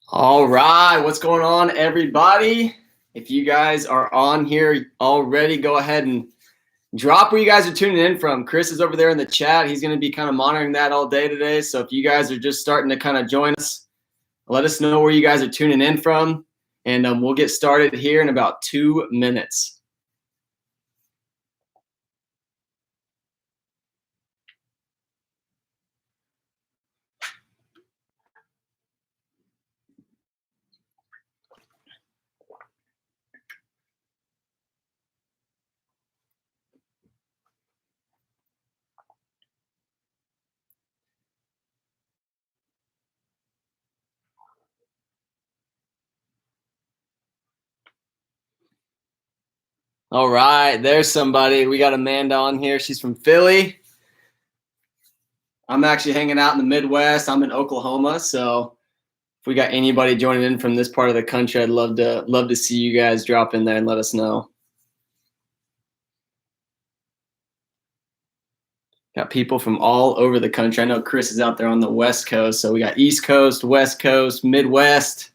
All right, what's going on, everybody? If you guys are on here already, go ahead and drop where you guys are tuning in from. Chris is over there in the chat. He's going to be kind of monitoring that all day today. So if you guys are just starting to kind of join us, let us know where you guys are tuning in from, and we'll get started here in about 2 minutes. All right, there's somebody. We got Amanda on here. She's from Philly. I'm actually hanging out in the Midwest. I'm in Oklahoma, so if we got anybody joining in from this part of the country, I'd love to see you guys drop in there and let us know. Got people from all over the country. I know Chris is out there on the West Coast, so we got East Coast, West Coast, Midwest.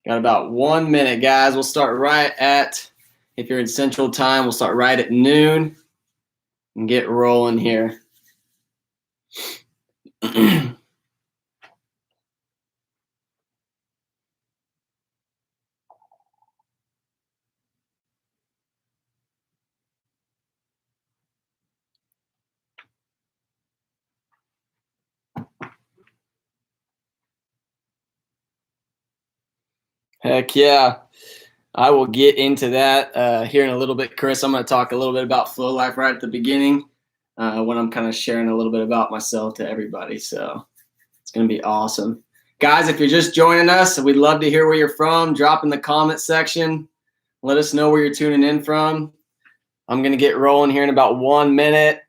Got about 1 minute, guys. We'll start right at, if you're in Central Time, we'll start right at noon and get rolling here. Heck yeah. I will get into that here in a little bit, Chris. I'm going to talk a little bit about Flow Life right at the beginning when I'm kind of sharing a little bit about myself to everybody. So it's going to be awesome. Guys, if you're just joining us, we'd love to hear where you're from. Drop in the comment section. Let us know where you're tuning in from. I'm going to get rolling here in about 1 minute,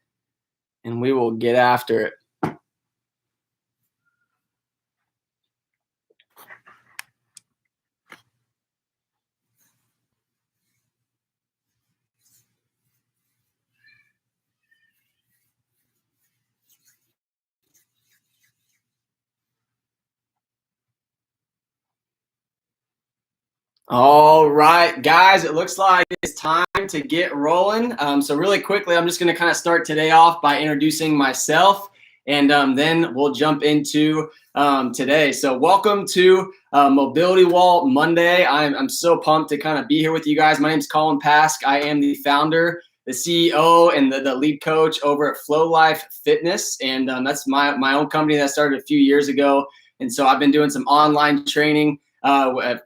and we will get after it. All right, guys, it looks like it's time to get rolling. So really quickly, I'm just going to kind of start today off by introducing myself, and then we'll jump into today. So welcome to Mobility Wall Monday. I'm so pumped to kind of be here with you guys. My name is Colin Pasque. I am the founder, the CEO, and the lead coach over at Flow Life Fitness, and that's my own company that I started a few years ago. And so I've been doing some online training,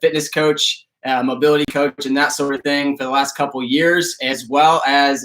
fitness coach, mobility coach, and that sort of thing for the last couple of years, as well as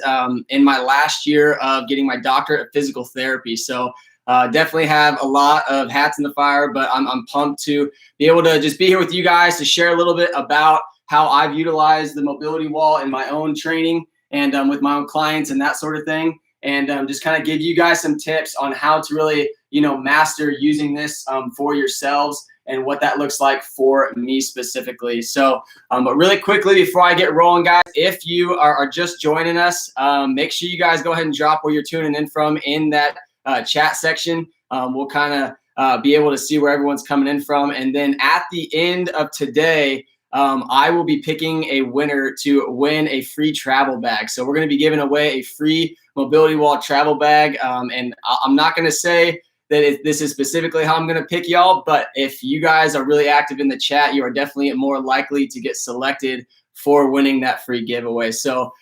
in my last year of getting my doctorate of physical therapy. So definitely have a lot of hats in the fire, but I'm pumped to be able to just be here with you guys to share a little bit about how I've utilized the mobility wall in my own training and with my own clients and that sort of thing. And just kind of give you guys some tips on how to really, master using this for yourselves and what that looks like for me specifically. So, but really quickly before I get rolling, guys, if you are just joining us, make sure you guys go ahead and drop where you're tuning in from in that chat section. We'll kind of be able to see where everyone's coming in from. And then at the end of today, I will be picking a winner to win a free travel bag. So we're going to be giving away a free mobility wall travel bag. And I'm not going to say that this is specifically how I'm going to pick y'all, but if you guys are really active in the chat, you are definitely more likely to get selected for winning that free giveaway. So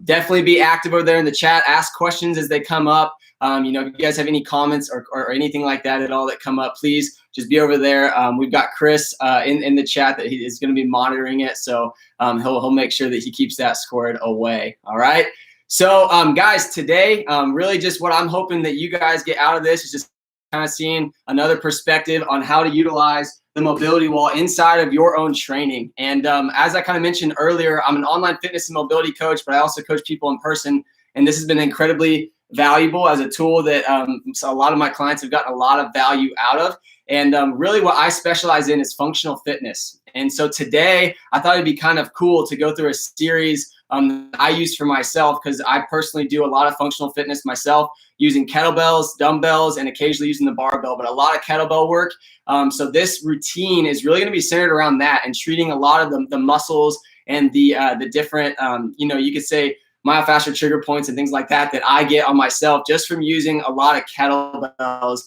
definitely be active over there in the chat. Ask questions as they come up. If you guys have any comments or anything like that at all that come up, please just be over there. We've got Chris in the chat that he is going to be monitoring it. So he'll make sure that he keeps that squared away. All right. So guys, today, really just what I'm hoping that you guys get out of this is just kind of seeing another perspective on how to utilize the mobility wall inside of your own training. And as I kind of mentioned earlier, I'm an online fitness and mobility coach, but I also coach people in person. And this has been incredibly valuable as a tool that so a lot of my clients have gotten a lot of value out of. And really what I specialize in is functional fitness. And so today I thought it'd be kind of cool to go through a series I use for myself, because I personally do a lot of functional fitness myself, using kettlebells, dumbbells, and occasionally using the barbell, but a lot of kettlebell work. So this routine is really going to be centered around that and treating a lot of the muscles and the different, you could say myofascial trigger points and things like that that I get on myself just from using a lot of kettlebells,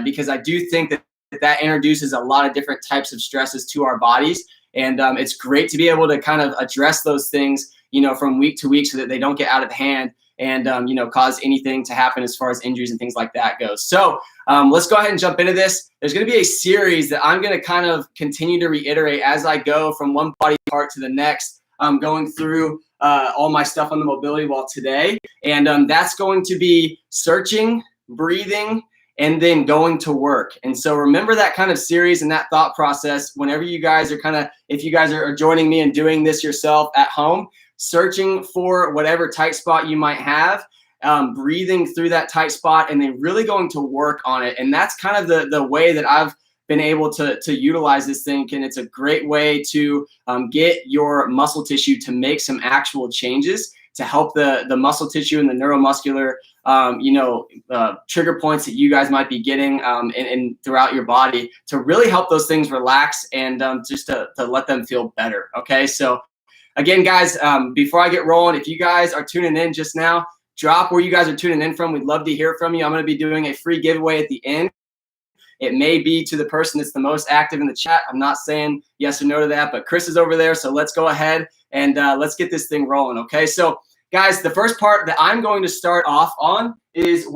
because I do think that introduces a lot of different types of stresses to our bodies. And it's great to be able to kind of address those things, from week to week so that they don't get out of hand and, cause anything to happen as far as injuries and things like that goes. So let's go ahead and jump into this. There's going to be a series that I'm going to kind of continue to reiterate as I go from one body part to the next, going through all my stuff on the mobility wall today. And that's going to be searching, breathing, and then going to work. And so remember that kind of series and that thought process whenever you guys are if you guys are joining me and doing this yourself at home, searching for whatever tight spot you might have, breathing through that tight spot, and then really going to work on it. And that's kind of the way that I've been able to utilize this thing. And it's a great way to get your muscle tissue to make some actual changes to help the muscle tissue and the neuromuscular trigger points that you guys might be getting and throughout your body to really help those things relax and just to let them feel better. Okay, so again, guys, before I get rolling, if you guys are tuning in just now, drop where you guys are tuning in from. We'd love to hear from you. I'm going to be doing a free giveaway at the end. It may be to the person that's the most active in the chat. I'm not saying yes or no to that, but Chris is over there. So let's go ahead and let's get this thing rolling. Okay, so guys, the first part that I'm going to start off on is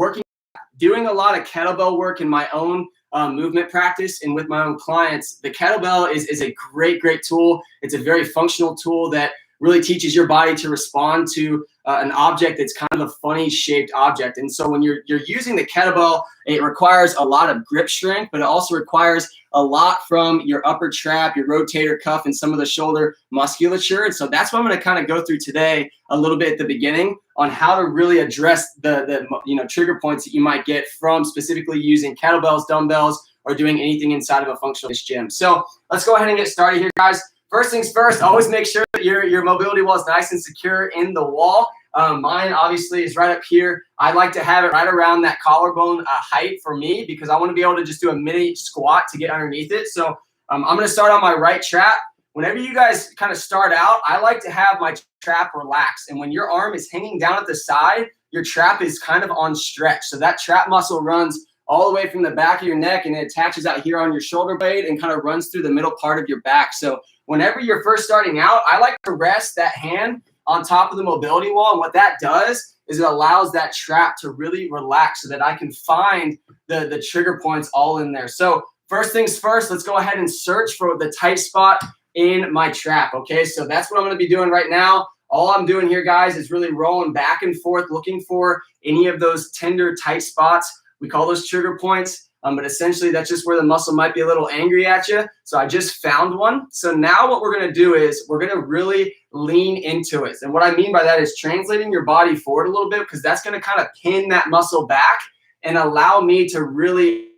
doing a lot of kettlebell work in my own movement practice and with my own clients. The kettlebell is a great tool. It's a very functional tool that really teaches your body to respond to an object that's kind of a funny shaped object. And so when you're using the kettlebell, it requires a lot of grip strength, but it also requires a lot from your upper trap, your rotator cuff, and some of the shoulder musculature. And so that's what I'm going to kind of go through today a little bit at the beginning on how to really address the trigger points that you might get from specifically using kettlebells, dumbbells, or doing anything inside of a functional gym. So let's go ahead and get started here, guys. First things first, always make sure that your mobility wall is nice and secure in the wall. Mine obviously is right up here. I like to have it right around that collarbone height for me, because I want to be able to just do a mini squat to get underneath it. So I'm going to start on my right trap. Whenever you guys kind of start out, I like to have my trap relaxed. And when your arm is hanging down at the side, your trap is kind of on stretch. So that trap muscle runs all the way from the back of your neck and it attaches out here on your shoulder blade and kind of runs through the middle part of your back. So whenever you're first starting out, I like to rest that hand on top of the mobility wall. And what that does is it allows that trap to really relax so that I can find the trigger points all in there. So first things first, let's go ahead and search for the tight spot in my trap. Okay, so that's what I'm going to be doing right now. All I'm doing here, guys, is really rolling back and forth, looking for any of those tender tight spots. We call those trigger points. But essentially that's just where the muscle might be a little angry at you. So I just found one. So now what we're going to do is we're going to really lean into it. And what I mean by that is translating your body forward a little bit, because that's going to kind of pin that muscle back and allow me to really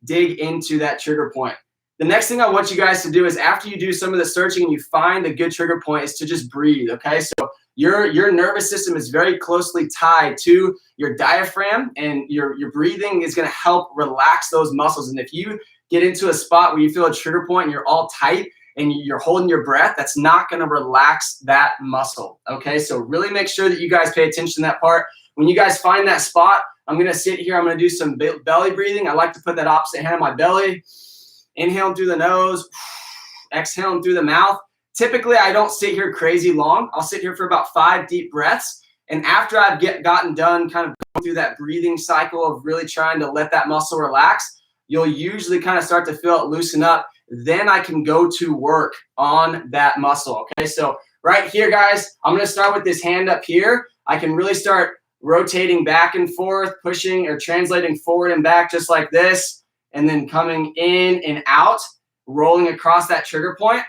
dig into that trigger point. The next thing I want you guys to do is, after you do some of the searching and you find a good trigger point, is to just breathe. Okay, so your nervous system is very closely tied to your diaphragm, and your breathing is going to help relax those muscles. And if you get into a spot where you feel a trigger point and you're all tight and you're holding your breath, that's not going to relax that muscle. Okay, so really make sure that you guys pay attention to that part. When you guys find that spot, I'm going to sit here. I'm going to do some belly breathing. I like to put that opposite hand on my belly. Inhaling through the nose, exhaling through the mouth. Typically, I don't sit here crazy long. I'll sit here for about 5 deep breaths. And after I've gotten done kind of going through that breathing cycle of really trying to let that muscle relax, you'll usually kind of start to feel it loosen up. Then I can go to work on that muscle. Okay, so right here, guys, I'm going to start with this hand up here. I can really start rotating back and forth, pushing or translating forward and back just like this. And then coming in and out, rolling across that trigger point.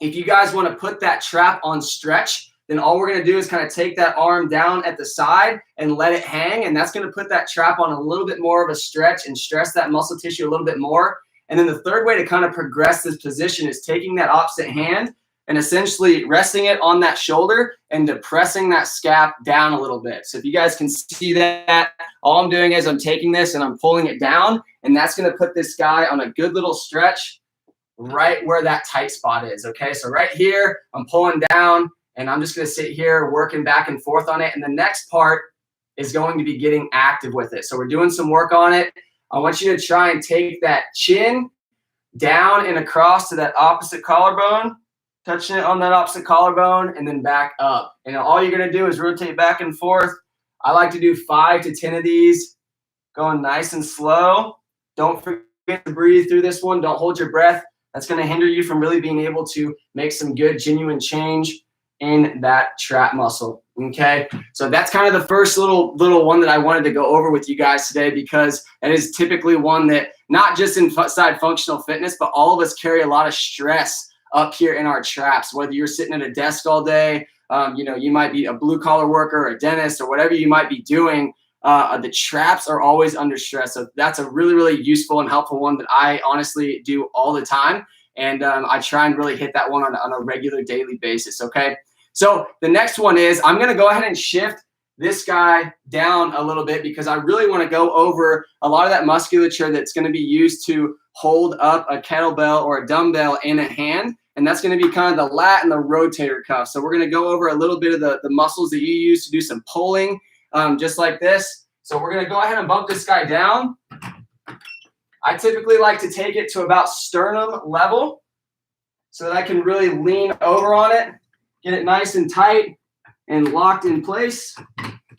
If you guys want to put that trap on stretch, then all we're gonna do is kind of take that arm down at the side and let it hang, and that's gonna put that trap on a little bit more of a stretch and stress that muscle tissue a little bit more. And then the third way to kind of progress this position is taking that opposite hand and essentially resting it on that shoulder and depressing that scap down a little bit. So if you guys can see that, all I'm doing is I'm taking this and I'm pulling it down, and that's gonna put this guy on a good little stretch right where that tight spot is, okay? So right here, I'm pulling down, and I'm just gonna sit here working back and forth on it, and the next part is going to be getting active with it. So we're doing some work on it. I want you to try and take that chin down and across to that opposite collarbone, touching it on that opposite collarbone, and then back up. And all you're gonna do is rotate back and forth. I like to do 5 to 10 of these, going nice and slow. Don't forget to breathe through this one. Don't hold your breath. That's gonna hinder you from really being able to make some good, genuine change in that trap muscle, okay? So that's kind of the first little one that I wanted to go over with you guys today, because that is typically one that, not just inside functional fitness, but all of us carry a lot of stress up here in our traps. Whether you're sitting at a desk all day, you know, you might be a blue collar worker, a dentist, or whatever you might be doing, the traps are always under stress. So that's a really, really useful and helpful one that I honestly do all the time. And I try and really hit that one on a regular daily basis, okay? So the next one is, I'm gonna go ahead and shift this guy down a little bit, because I really wanna go over a lot of that musculature that's gonna be used to hold up a kettlebell or a dumbbell in a hand. And that's gonna be kind of the lat and the rotator cuff. So we're gonna go over a little bit of the muscles that you use to do some pulling, just like this. So we're gonna go ahead and bump this guy down. I typically like to take it to about sternum level so that I can really lean over on it, get it nice and tight and locked in place.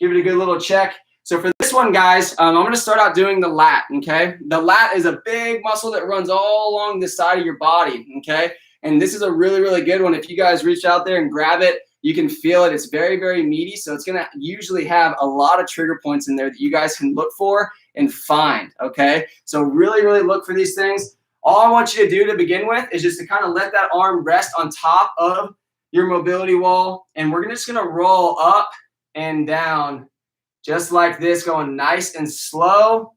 Give it a good little check. So for this one, guys, I'm gonna start out doing the lat, okay? The lat is a big muscle that runs all along the side of your body, okay? And this is a really, really good one. If you guys reach out there and grab it, you can feel it. It's very, very meaty. So it's gonna usually have a lot of trigger points in there that you guys can look for and find, okay? So really, really look for these things. All I want you to do to begin with is just to kind of let that arm rest on top of your mobility wall. And we're just gonna roll up and down just like this, going nice and slow,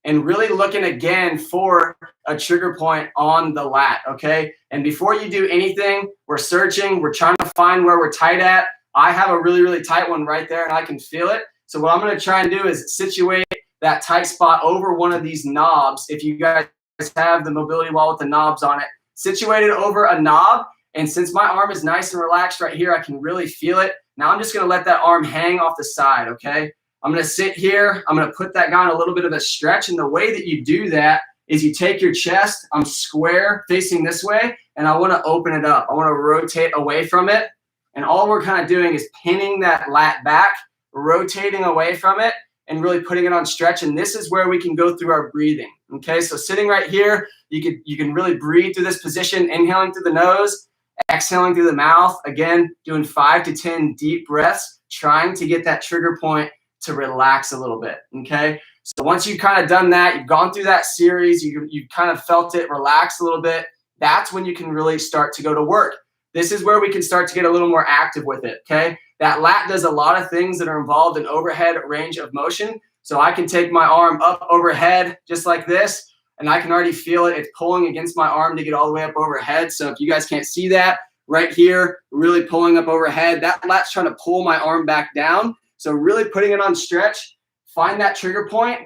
and really looking again for a trigger point on the lat, okay? And before you do anything, we're searching, we're trying to find where we're tight at. I have a really, really tight one right there, and I can feel it. So what I'm gonna try and do is situate that tight spot over one of these knobs. If you guys have the mobility wall with the knobs on it, situate it over a knob. And since my arm is nice and relaxed right here, I can really feel it. Now I'm just gonna let that arm hang off the side, okay? I'm gonna sit here, I'm gonna put that guy on a little bit of a stretch, and the way that you do that is you take your chest, I'm square facing this way, and I wanna open it up. I wanna rotate away from it, and all we're kind of doing is pinning that lat back, rotating away from it, and really putting it on stretch. And this is where we can go through our breathing, okay? So sitting right here, you can really breathe through this position, inhaling through the nose, exhaling through the mouth. Again, doing 5 to 10 deep breaths, trying to get that trigger point to relax a little bit, okay? So once you've kind of done that, you've gone through that series, you kind of felt it relax a little bit, that's when you can really start to go to work. This is where we can start to get a little more active with it, okay? That lat does a lot of things that are involved in overhead range of motion. So I can take my arm up overhead just like this, and I can already feel it. It's pulling against my arm to get all the way up overhead. So if you guys can't see that, right here, really pulling up overhead, that lat's trying to pull my arm back down. So really putting it on stretch, find that trigger point,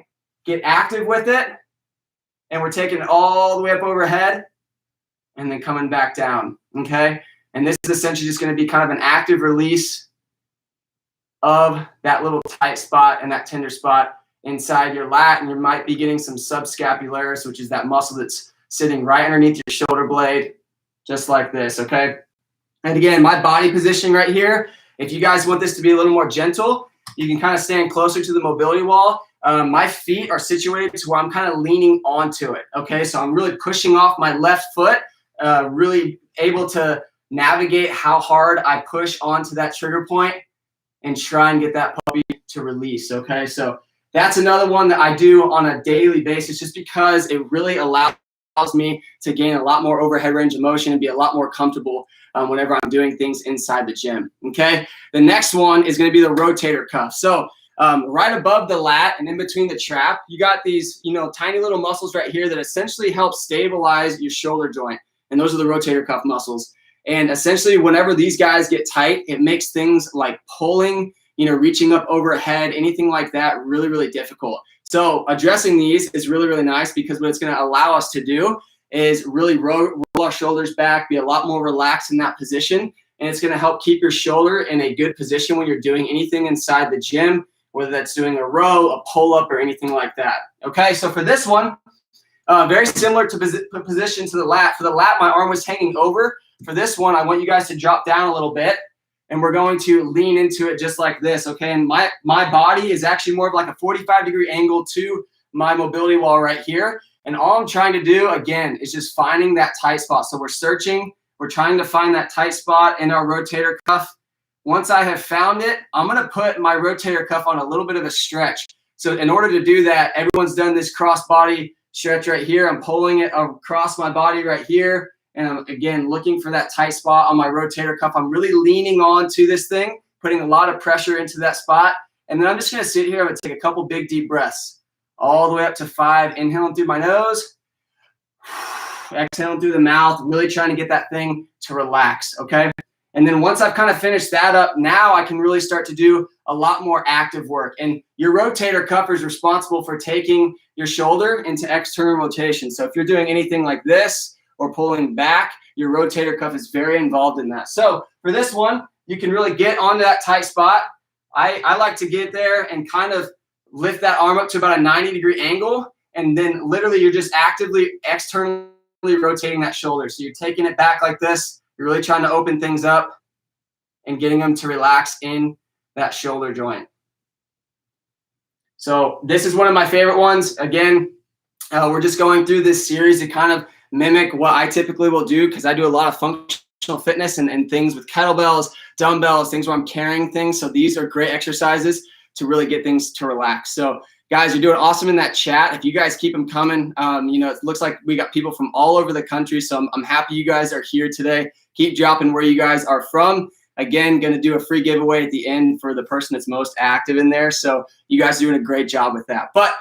get active with it, and we're taking it all the way up overhead and then coming back down, okay? And this is essentially just gonna be kind of an active release of that little tight spot and that tender spot inside your lat, and you might be getting some subscapularis, which is that muscle that's sitting right underneath your shoulder blade, just like this, okay? And again, my body positioning right here, if you guys want this to be a little more gentle, you can kind of stand closer to the mobility wall. My feet are situated to where I'm kind of leaning onto it, okay? So I'm really pushing off my left foot, really able to navigate how hard I push onto that trigger point and try and get that puppy to release, okay? So that's another one that I do on a daily basis just because it really allows allows me to gain a lot more overhead range of motion and be a lot more comfortable whenever I'm doing things inside the gym, okay? The next one is gonna be the rotator cuff. So right above the lat and in between the trap, you got these, tiny little muscles right here that essentially help stabilize your shoulder joint. And those are the rotator cuff muscles. And essentially, whenever these guys get tight, it makes things like pulling, reaching up overhead, anything like that, really, really difficult. So addressing these is really, really nice, because what it's going to allow us to do is really roll our shoulders back, be a lot more relaxed in that position. And it's going to help keep your shoulder in a good position when you're doing anything inside the gym, whether that's doing a row, a pull-up, or anything like that. Okay, so for this one, very similar to position to the lat. For the lat, my arm was hanging over. For this one, I want you guys to drop down a little bit, and we're going to lean into it just like this, okay? And my body is actually more of like a 45-degree angle to my mobility wall right here. And all I'm trying to do, again, is just finding that tight spot. So we're searching, we're trying to find that tight spot in our rotator cuff. Once I have found it, I'm gonna put my rotator cuff on a little bit of a stretch. So in order to do that, everyone's done this cross body stretch right here. I'm pulling it across my body right here. And I'm, again, looking for that tight spot on my rotator cuff. I'm really leaning on to this thing, putting a lot of pressure into that spot. And then I'm just gonna sit here. I'm gonna take a couple big deep breaths, all the way up to 5. Inhaling through my nose, exhaling through the mouth, really trying to get that thing to relax, okay? And then once I've kind of finished that up, now I can really start to do a lot more active work. And your rotator cuff is responsible for taking your shoulder into external rotation. So if you're doing anything like this, or pulling back, your rotator cuff is very involved in that. So for this one, you can really get onto that tight spot. I like to get there and kind of lift that arm up to about a 90-degree angle, and then literally you're just actively externally rotating that shoulder. So you're taking it back like this. You're really trying to open things up and getting them to relax in that shoulder joint. So this is one of my favorite ones. Again, we're just going through this series to kind of mimic what I typically will do, because I do a lot of functional fitness and things with kettlebells, dumbbells, things where I'm carrying things. So these are great exercises to really get things to relax. So guys, you're doing awesome in that chat. If you guys keep them coming, it looks like we got people from all over the country. So I'm happy you guys are here today. Keep dropping where you guys are from. Again, going to do a free giveaway at the end for the person that's most active in there. So you guys are doing a great job with that. But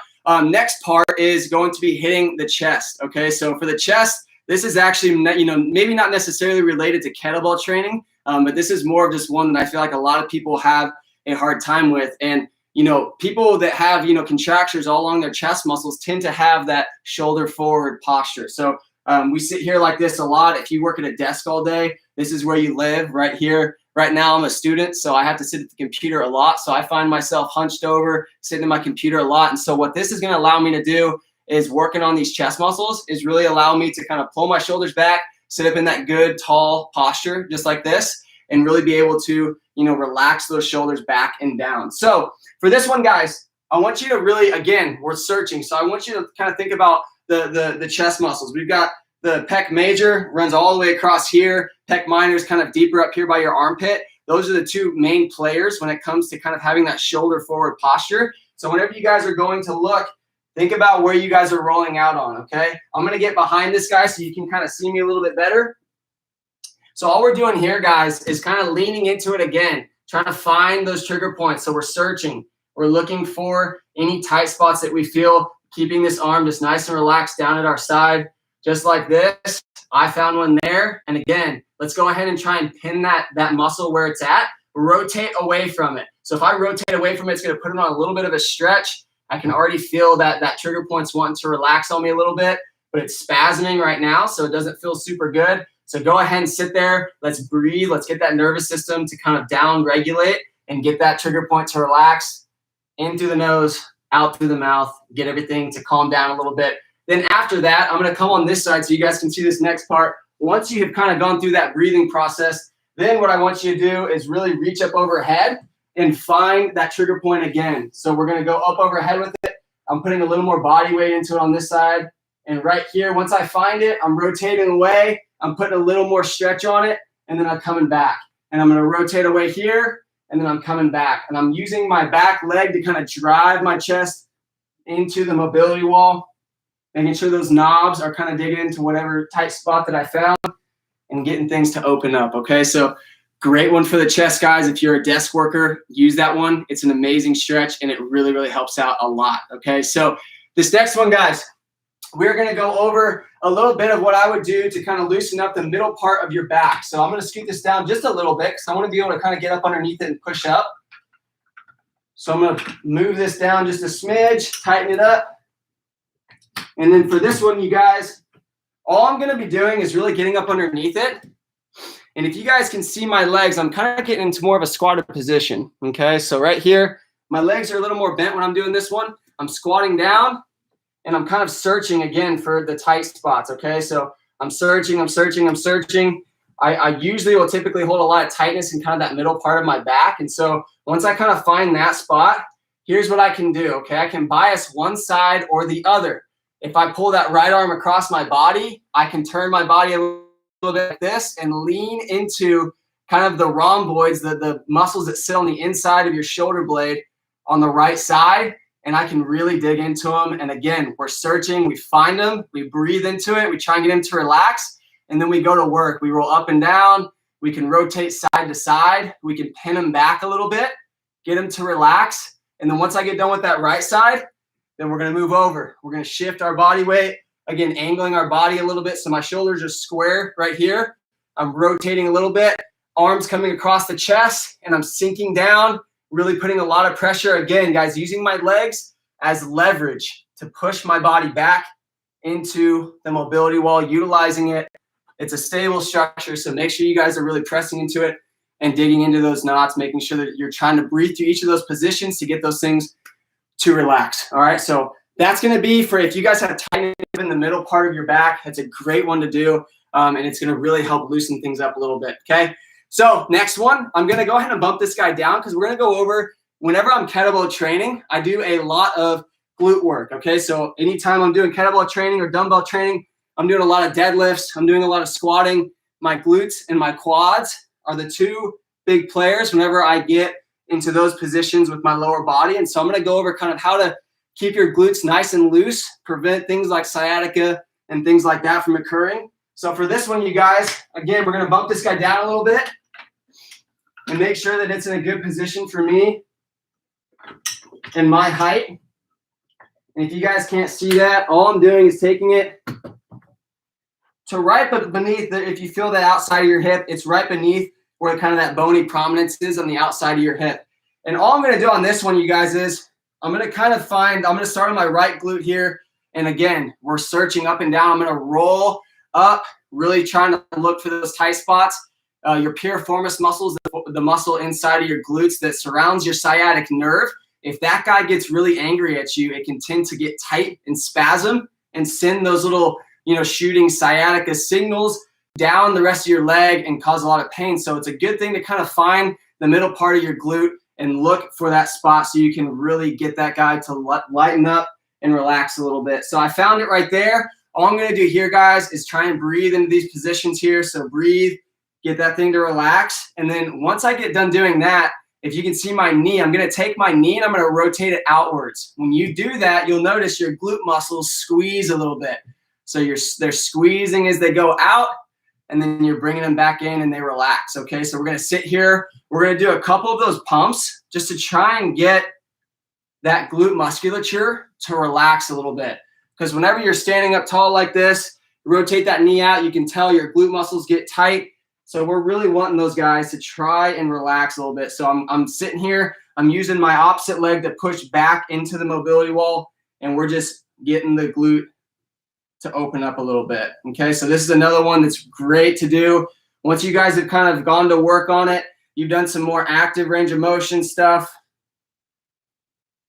next part is going to be hitting the chest. Okay, so for the chest, this is actually, maybe not necessarily related to kettlebell training, but this is more of just one that I feel like a lot of people have a hard time with. And, people that have, contractures all along their chest muscles tend to have that shoulder forward posture. So we sit here like this a lot. If you work at a desk all day, this is where you live, right here. Right now I'm a student, so I have to sit at the computer a lot. So I find myself hunched over, sitting at my computer a lot. And so what this is gonna allow me to do is working on these chest muscles is really allow me to kind of pull my shoulders back, sit up in that good tall posture, just like this, and really be able to, relax those shoulders back and down. So for this one, guys, I want you to really, again, we're searching. So I want you to kind of think about the chest muscles. We've got the pec major runs all the way across here. Pec minor is kind of deeper up here by your armpit. Those are the two main players when it comes to kind of having that shoulder forward posture. So whenever you guys are going to look, think about where you guys are rolling out on, okay? I'm gonna get behind this guy so you can kind of see me a little bit better. So all we're doing here, guys, is kind of leaning into it again, trying to find those trigger points. So we're searching. We're looking for any tight spots that we feel, keeping this arm just nice and relaxed down at our side, just like this. I found one there. And again, let's go ahead and try and pin that muscle where it's at. Rotate away from it. So if I rotate away from it, it's gonna put it on a little bit of a stretch. I can already feel that trigger point's wanting to relax on me a little bit, but it's spasming right now, so it doesn't feel super good. So go ahead and sit there. Let's breathe. Let's get that nervous system to kind of down regulate and get that trigger point to relax. In through the nose, out through the mouth, get everything to calm down a little bit. Then after that, I'm gonna come on this side so you guys can see this next part. Once you have kind of gone through that breathing process, then what I want you to do is really reach up overhead and find that trigger point again. So we're gonna go up overhead with it. I'm putting a little more body weight into it on this side. And right here, once I find it, I'm rotating away. I'm putting a little more stretch on it, and then I'm coming back. And I'm gonna rotate away here, and then I'm coming back. And I'm using my back leg to kind of drive my chest into the mobility wall. making sure those knobs are kind of digging into whatever tight spot that I found and getting things to open up, okay? So great one for the chest, guys. If you're a desk worker, use that one. It's an amazing stretch, and it really, really helps out a lot, okay? So this next one, guys, we're going to go over a little bit of what I would do to kind of loosen up the middle part of your back. So I'm going to scoot this down just a little bit because I want to be able to kind of get up underneath it and push up. So I'm going to move this down just a smidge, tighten it up. And then for this one, you guys, all I'm going to be doing is really getting up underneath it. And if you guys can see my legs, I'm kind of getting into more of a squatted position, okay? So right here, my legs are a little more bent when I'm doing this one. I'm squatting down, and I'm kind of searching again for the tight spots, okay? So I'm searching. I usually will typically hold a lot of tightness in kind of that middle part of my back. And so once I kind of find that spot, here's what I can do, okay? I can bias one side or the other. If I pull that right arm across my body, I can turn my body a little bit like this and lean into kind of the rhomboids, the muscles that sit on the inside of your shoulder blade on the right side. And I can really dig into them. And again, we're searching, we find them, we breathe into it, we try and get them to relax, and then we go to work. We roll up and down, we can rotate side to side, we can pin them back a little bit, get them to relax. And then once I get done with that right side, then we're gonna move over. We're gonna shift our body weight, again, angling our body a little bit so my shoulders are square right here. I'm rotating a little bit, arms coming across the chest, and I'm sinking down, really putting a lot of pressure. Again, guys, using my legs as leverage to push my body back into the mobility wall, utilizing it. It's a stable structure, so make sure you guys are really pressing into it and digging into those knots, making sure that you're trying to breathe through each of those positions to get those things to relax. All right, so that's going to be for if you guys have tightness in the middle part of your back. That's a great one to do, and it's going to really help loosen things up a little bit, okay? So next one, I'm going to go ahead and bump this guy down because we're going to go over, whenever I'm kettlebell training, I do a lot of glute work, okay? So anytime I'm doing kettlebell training or dumbbell training, I'm doing a lot of deadlifts, I'm doing a lot of squatting. My glutes and my quads are the two big players whenever I get into those positions with my lower body. And so I'm going to go over kind of how to keep your glutes nice and loose, prevent things like sciatica and things like that from occurring. So for this one, you guys, again, we're going to bump this guy down a little bit and make sure that it's in a good position for me and my height. And if you guys can't see that, all I'm doing is taking it to right beneath, if you feel that outside of your hip, it's right beneath where kind of that bony prominence is on the outside of your hip. And all I'm going to do on this one, you guys, is I'm going to start on my right glute here. And again, we're searching up and down. I'm going to roll up, really trying to look for those tight spots. Your piriformis muscles, the muscle inside of your glutes that surrounds your sciatic nerve. If that guy gets really angry at you, it can tend to get tight and spasm and send those little, shooting sciatica signals down the rest of your leg and cause a lot of pain. So it's a good thing to kind of find the middle part of your glute and look for that spot so you can really get that guy to lighten up and relax a little bit. So I found it right there. All I'm going to do here, guys, is try and breathe into these positions here. So breathe, get that thing to relax. And then once I get done doing that, if you can see my knee, I'm going to take my knee and I'm going to rotate it outwards. When you do that, you'll notice your glute muscles squeeze a little bit. So they're squeezing as they go out, and then you're bringing them back in and they relax, okay? So we're going to sit here. We're going to do a couple of those pumps just to try and get that glute musculature to relax a little bit. Because whenever you're standing up tall like this, rotate that knee out, you can tell your glute muscles get tight. So we're really wanting those guys to try and relax a little bit. So I'm sitting here. I'm using my opposite leg to push back into the mobility wall, and we're just getting the glute to open up a little bit, okay? So this is another one that's great to do. Once you guys have kind of gone to work on it, you've done some more active range of motion stuff,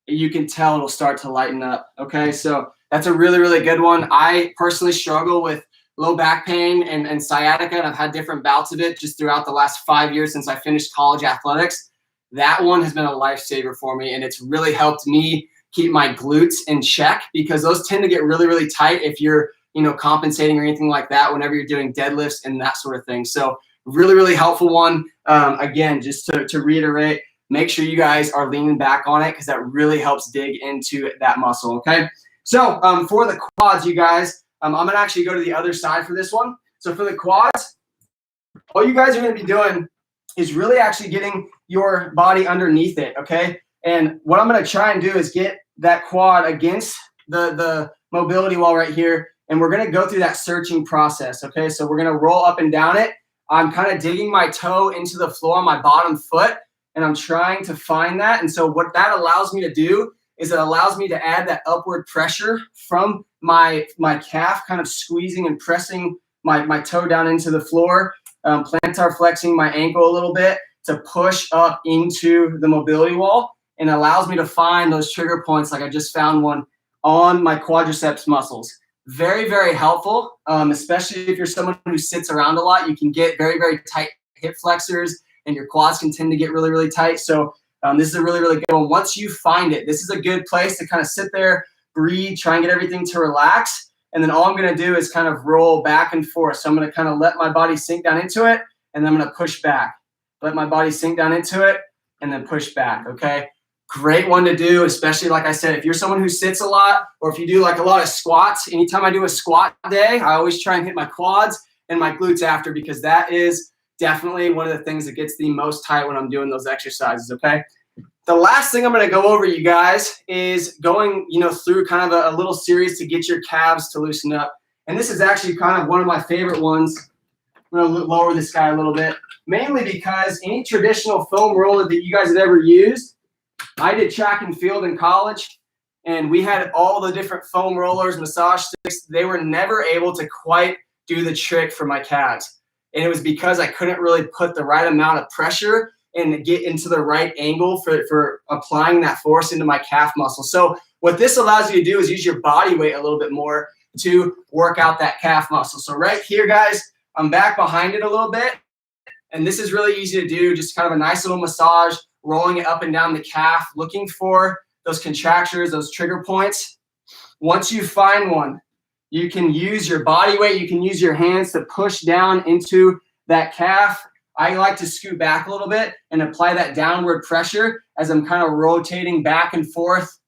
you can tell it'll start to lighten up, okay? So that's a really, really good one. I personally struggle with low back pain and sciatica, and I've had different bouts of it just throughout the last 5 years since I finished college athletics. That one has been a lifesaver for me, and it's really helped me keep my glutes in check because those tend to get really, really tight if you're, compensating or anything like that whenever you're doing deadlifts and that sort of thing. So really, really helpful one. Again, just to reiterate, make sure you guys are leaning back on it because that really helps dig into that muscle, okay? So for the quads, you guys, I'm going to actually go to the other side for this one. So for the quads, all you guys are going to be doing is really actually getting your body underneath it, okay? And what I'm going to try and do is get that quad against the mobility wall right here, and we're going to go through that searching process, okay? So we're going to roll up and down it. I'm kind of digging my toe into the floor on my bottom foot, and I'm trying to find that. And so what that allows me to do is it allows me to add that upward pressure from my calf, kind of squeezing and pressing my toe down into the floor, plantar flexing my ankle a little bit to push up into the mobility wall, and allows me to find those trigger points like I just found one on my quadriceps muscles. Very, very helpful, especially if you're someone who sits around a lot. You can get very, very tight hip flexors, and your quads can tend to get really, really tight. So this is a really, really good one. Once you find it, this is a good place to kind of sit there, breathe, try and get everything to relax. And then all I'm going to do is kind of roll back and forth. So I'm going to kind of let my body sink down into it, and then I'm going to push back. Let my body sink down into it, and then push back, okay? Great one to do, especially like I said, if you're someone who sits a lot, or if you do like a lot of squats. Anytime I do a squat day, I always try and hit my quads and my glutes after, because that is definitely one of the things that gets the most tight when I'm doing those exercises, okay? The last thing I'm going to go over, you guys, is going, through kind of a little series to get your calves to loosen up. And this is actually kind of one of my favorite ones. I'm going to lower this guy a little bit, mainly because any traditional foam roller that you guys have ever used, I did track and field in college, and we had all the different foam rollers, massage sticks. They were never able to quite do the trick for my calves. And it was because I couldn't really put the right amount of pressure and get into the right angle for applying that force into my calf muscle. So what this allows you to do is use your body weight a little bit more to work out that calf muscle. So right here, guys, I'm back behind it a little bit. And this is really easy to do, just kind of a nice little massage, rolling it up and down the calf, looking for those contractures, those trigger points. Once you find one, you can use your body weight, you can use your hands to push down into that calf. I like to scoot back a little bit and apply that downward pressure as I'm kind of rotating back and forth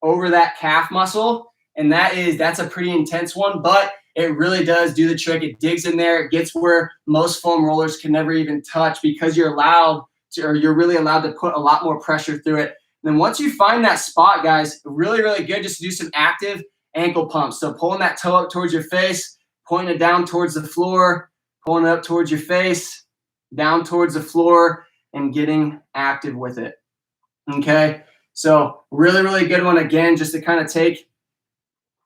over that calf muscle. And that's a pretty intense one, but it really does do the trick. It digs in there. It gets where most foam rollers can never even touch, because you're really allowed to put a lot more pressure through it. And then once you find that spot, guys, really, really good just to do some active ankle pumps. So pulling that toe up towards your face, pointing it down towards the floor, pulling it up towards your face, down towards the floor, and getting active with it. Okay, so really, really good one, again, just to kind of take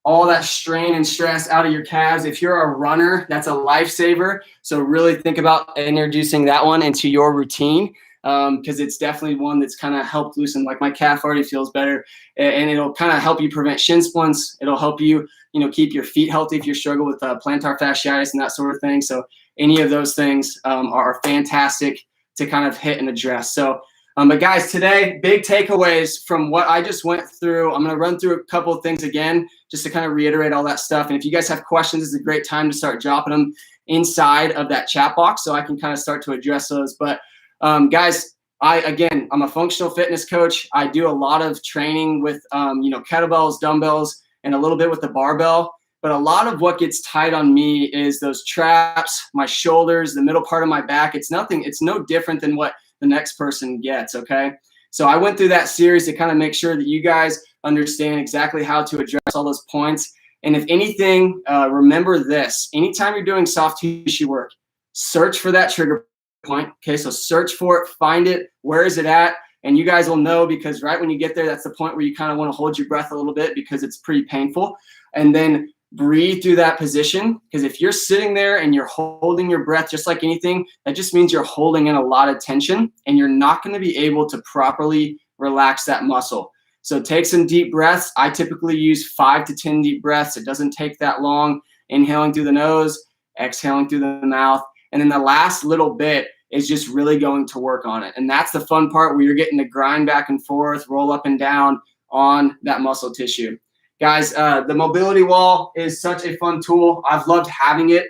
all that strain and stress out of your calves. If you're a runner, that's a lifesaver. So really think about introducing that one into your routine, because it's definitely one that's kind of helped loosen. Like my calf already feels better, and it'll kind of help you prevent shin splints. It'll help you, keep your feet healthy if you struggle with plantar fasciitis and that sort of thing. So any of those things are fantastic to kind of hit and address. So, but guys, today, big takeaways from what I just went through. I'm going to run through a couple of things again, just to kind of reiterate all that stuff. And if you guys have questions, it's a great time to start dropping them inside of that chat box, so I can kind of start to address those. But guys, I'm a functional fitness coach. I do a lot of training with, kettlebells, dumbbells, and a little bit with the barbell. But a lot of what gets tight on me is those traps, my shoulders, the middle part of my back. It's no different than what the next person gets, okay? So I went through that series to kind of make sure that you guys understand exactly how to address all those points. And if anything, remember this. Anytime you're doing soft tissue work, search for that trigger point, okay? So search for it, find it, where is it at? And you guys will know, because right when you get there, that's the point where you kind of want to hold your breath a little bit, because it's pretty painful. And then breathe through that position, because if you're sitting there and you're holding your breath just like anything, that just means you're holding in a lot of tension, and you're not going to be able to properly relax that muscle. So take some deep breaths. I typically use 5 to 10 deep breaths. It doesn't take that long. Inhaling through the nose, exhaling through the mouth. And then the last little bit is just really going to work on it. And that's the fun part, where you're getting to grind back and forth, roll up and down on that muscle tissue. Guys, the mobility wall is such a fun tool. I've loved having it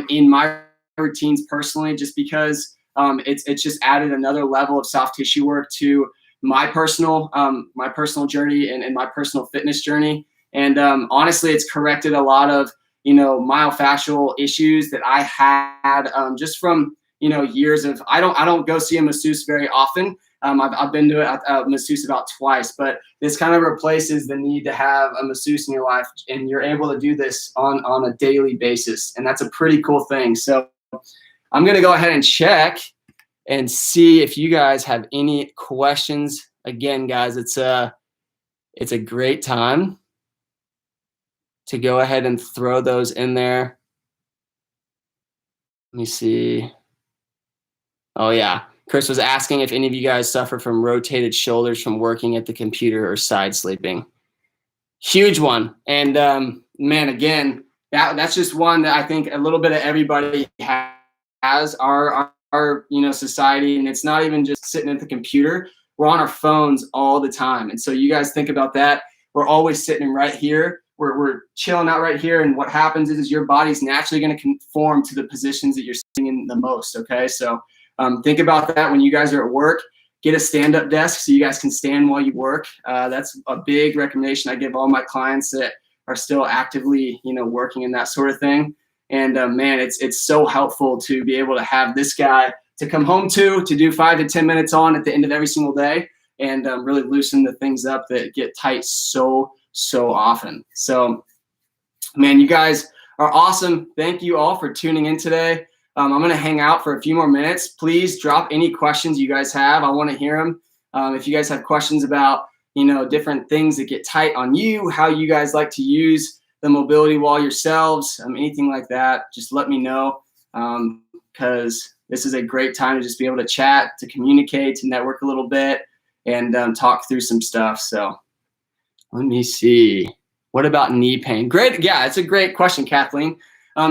in my routines personally, just because it's just added another level of soft tissue work to my personal journey and my personal fitness journey. And honestly, it's corrected a lot of, myofascial issues that I had just from, years of, I don't go see a masseuse very often. I've been to a masseuse about twice, but this kind of replaces the need to have a masseuse in your life, and you're able to do this on a daily basis. And that's a pretty cool thing. So I'm going to go ahead and check and see if you guys have any questions. Again, guys, it's a great time to go ahead and throw those in there. Let me see. Oh yeah. Chris was asking if any of you guys suffer from rotated shoulders from working at the computer or side sleeping. Huge one. And man, again, that's just one that I think a little bit of everybody has our society. And it's not even just sitting at the computer. We're on our phones all the time. And so you guys think about that. We're always sitting right here. We're chilling out right here. And what happens is your body's naturally going to conform to the positions that you're sitting in the most. Okay. So think about that when you guys are at work. Get a stand-up desk so you guys can stand while you work. That's a big recommendation I give all my clients that are still actively, working in that sort of thing. And man, it's so helpful to be able to have this guy to come home to do 5 to 10 minutes on at the end of every single day, and really loosen the things up that get tight so often. So, man, you guys are awesome. Thank you all for tuning in today. I'm going to hang out for a few more minutes. Please drop any questions you guys have. I want to hear them. If you guys have questions about, different things that get tight on you, how you guys like to use the mobility wall yourselves, anything like that, just let me know, because this is a great time to just be able to chat, to communicate, to network a little bit, and talk through some stuff. So let me see. What about knee pain? Great. Yeah, it's a great question, Kathleen.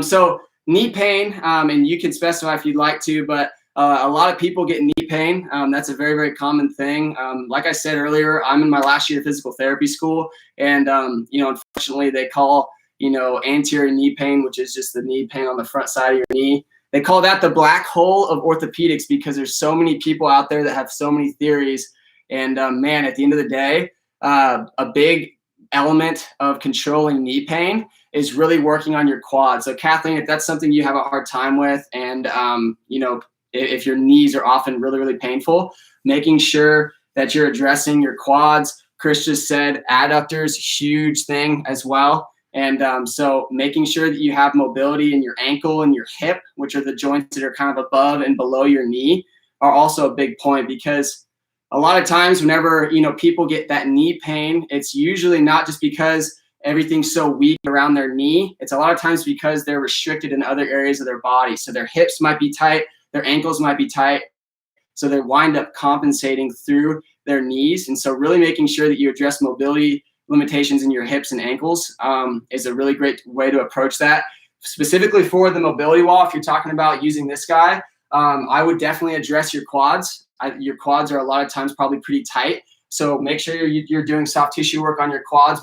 So knee pain, and you can specify if you'd like to, but a lot of people get knee pain. That's a very, very common thing. Like I said earlier, I'm in my last year of physical therapy school, and unfortunately they call, anterior knee pain, which is just the knee pain on the front side of your knee. They call that the black hole of orthopedics because there's so many people out there that have so many theories. And man, at the end of the day, a big element of controlling knee pain is really working on your quads. So Kathleen, if that's something you have a hard time with, and if your knees are often really, really painful, making sure that you're addressing your quads. Chris just said adductors, huge thing as well. And so making sure that you have mobility in your ankle and your hip, which are the joints that are kind of above and below your knee, are also a big point, because a lot of times whenever, people get that knee pain, it's usually not just because everything's so weak around their knee. It's a lot of times because they're restricted in other areas of their body. So their hips might be tight, their ankles might be tight. So they wind up compensating through their knees. And so really making sure that you address mobility limitations in your hips and ankles is a really great way to approach that. Specifically for the mobility wall, if you're talking about using this guy, I would definitely address your quads. Your quads are a lot of times probably pretty tight. So make sure you're doing soft tissue work on your quad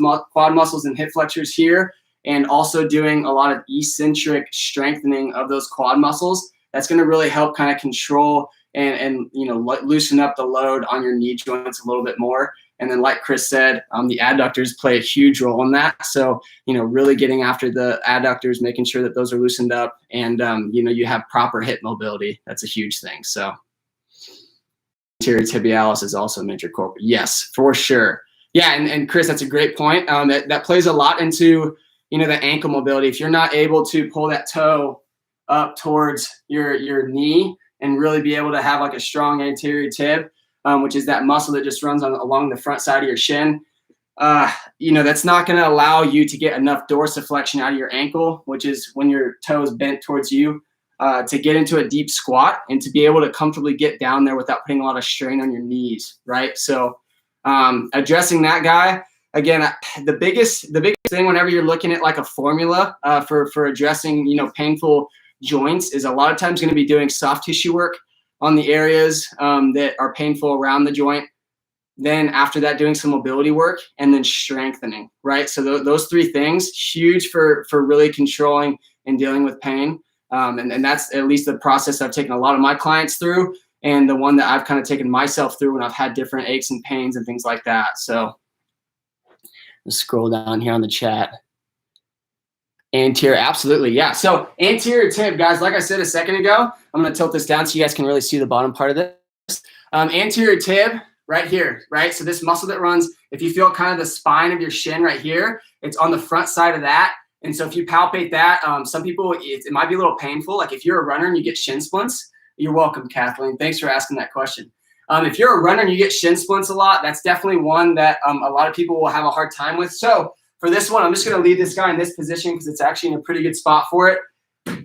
muscles and hip flexors here, and also doing a lot of eccentric strengthening of those quad muscles. That's going to really help kind of control and loosen up the load on your knee joints a little bit more. And then like Chris said, the adductors play a huge role in that. So, really getting after the adductors, making sure that those are loosened up, and, you have proper hip mobility. That's a huge thing. So anterior tibialis is also intercorporeal. Yes, for sure. Yeah. And Chris, that's a great point. That plays a lot into, the ankle mobility. If you're not able to pull that toe up towards your knee and really be able to have like a strong anterior tib, which is that muscle that just runs along the front side of your shin, that's not going to allow you to get enough dorsiflexion out of your ankle, which is when your toe is bent towards you, to get into a deep squat and to be able to comfortably get down there without putting a lot of strain on your knees, right? So addressing that guy, again, the biggest thing whenever you're looking at like a formula for addressing, painful joints is a lot of times going to be doing soft tissue work on the areas that are painful around the joint. Then after that, doing some mobility work, and then strengthening, right? So those three things, huge for really controlling and dealing with pain. And that's at least the process I've taken a lot of my clients through, and the one that I've kind of taken myself through when I've had different aches and pains and things like that. So Let's scroll down here on the chat. Anterior, absolutely, yeah. So anterior tib, guys, like I said a second ago, I'm gonna tilt this down so you guys can really see the bottom part of this. Anterior tib, right here, right? So this muscle that runs, if you feel kind of the spine of your shin right here, it's on the front side of that. And so if you palpate that, some people, it might be a little painful. Like if you're a runner and you get shin splints, you're welcome, Kathleen. Thanks for asking that question. If you're a runner and you get shin splints a lot, that's definitely one that a lot of people will have a hard time with. So for this one, I'm just going to leave this guy in this position because it's actually in a pretty good spot for it.